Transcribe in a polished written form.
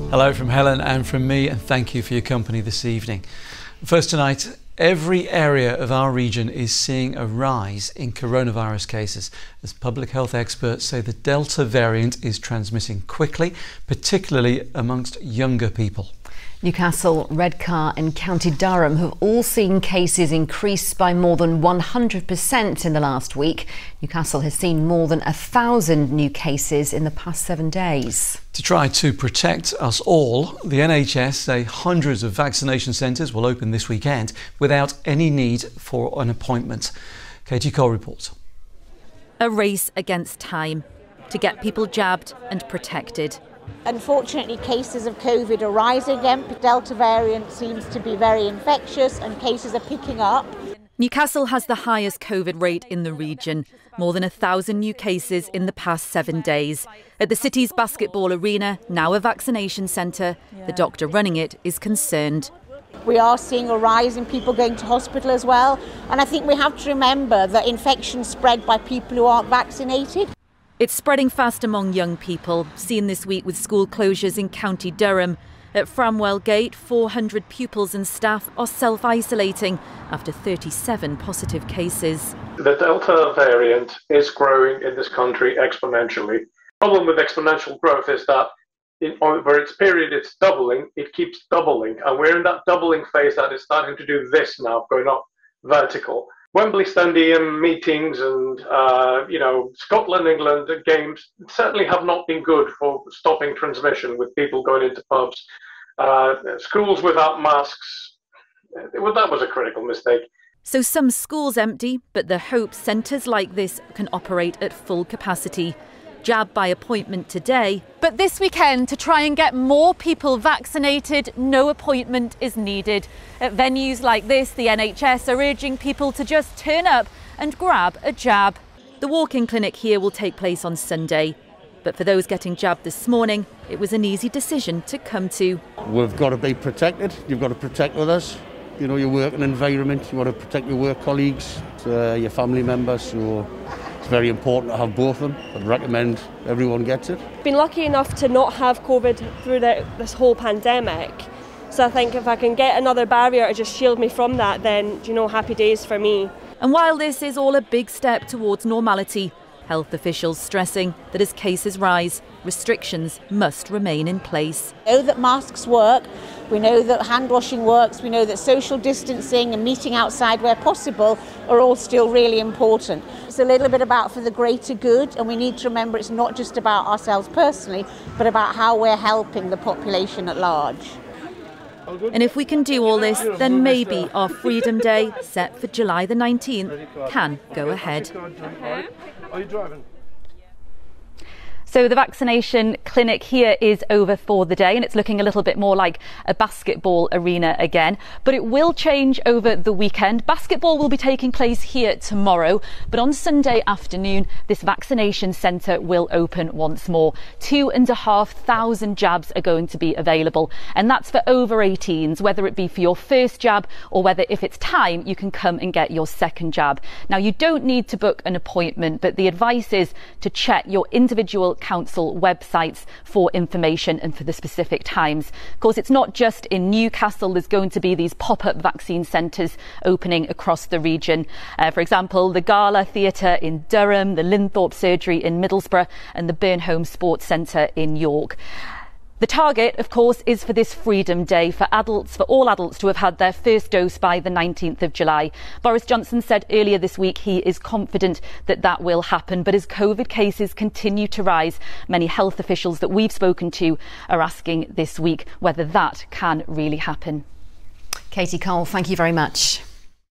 Hello from Helen and from me, and thank you for your company this evening. First tonight, every area of our region is seeing a rise in coronavirus cases as public health experts say the Delta variant is transmitting quickly, particularly amongst younger people. Newcastle, Redcar and County Durham have all seen cases increase by more than 100% in the last week. Newcastle has seen more than 1,000 new cases in the past 7 days. To try to protect us all, the NHS say hundreds of vaccination centres will open this weekend without any need for an appointment. Katie Cole reports. A race against time to get people jabbed and protected. Unfortunately, cases of COVID are rising again. The Delta variant seems to be very infectious and cases are picking up. Newcastle has the highest COVID rate in the region. More than 1,000 new cases in the past 7 days. At the city's basketball arena, now a vaccination centre, the doctor running it is concerned. We are seeing a rise in people going to hospital as well. And I think we have to remember that infections spread by people who aren't vaccinated. It's spreading fast among young people, seen this week with school closures in County Durham. At Framwell Gate, 400 pupils and staff are self-isolating after 37 positive cases. The Delta variant is growing in this country exponentially. The problem with exponential growth is that over its period it's doubling, it keeps doubling. And we're in that doubling phase that is starting to do this now, going up vertical. Wembley Stadium meetings and, Scotland, England games certainly have not been good for stopping transmission with people going into pubs. Schools without masks, that was a critical mistake. So some schools empty, but the hope centres like this can operate at full capacity. Jab by appointment today. But this weekend, to try and get more people vaccinated, no appointment is needed. At venues like this, the NHS are urging people to just turn up and grab a jab. The walk-in clinic here will take place on Sunday. But for those getting jabbed this morning, it was an easy decision to come to. We've got to be protected. You've got to protect others. You know, your working environment, you want to protect your work colleagues, your family members. So it's very important to have both of them. I'd recommend everyone gets it. Been lucky enough to not have COVID through this whole pandemic. So I think if I can get another barrier to just shield me from that, then, happy days for me. And while this is all a big step towards normality, health officials stressing that as cases rise, restrictions must remain in place. We know that masks work, we know that hand washing works, we know that social distancing and meeting outside where possible are all still really important. It's a little bit about for the greater good, and we need to remember it's not just about ourselves personally, but about how we're helping the population at large. And if we can do all this, then maybe our Freedom Day, set for July the 19th, can go ahead. Are you driving? So the vaccination clinic here is over for the day, and it's looking a little bit more like a basketball arena again. But it will change over the weekend. Basketball will be taking place here tomorrow, but on Sunday afternoon, this vaccination centre will open once more. 2,500 jabs are going to be available, and that's for over 18s, whether it be for your first jab or whether, if it's time, you can come and get your second jab. Now, you don't need to book an appointment, but the advice is to check your individual council websites for information and for the specific times. Of course, it's not just in Newcastle. There's going to be these pop-up vaccine centres opening across the region. For example, the Gala Theatre in Durham, the Linthorpe Surgery in Middlesbrough and the Burnholme Sports Centre in York. The target, of course, is for this Freedom Day for all adults to have had their first dose by the 19th of July. Boris Johnson said earlier this week he is confident that that will happen. But as COVID cases continue to rise, many health officials that we've spoken to are asking this week whether that can really happen. Katie Cole, thank you very much.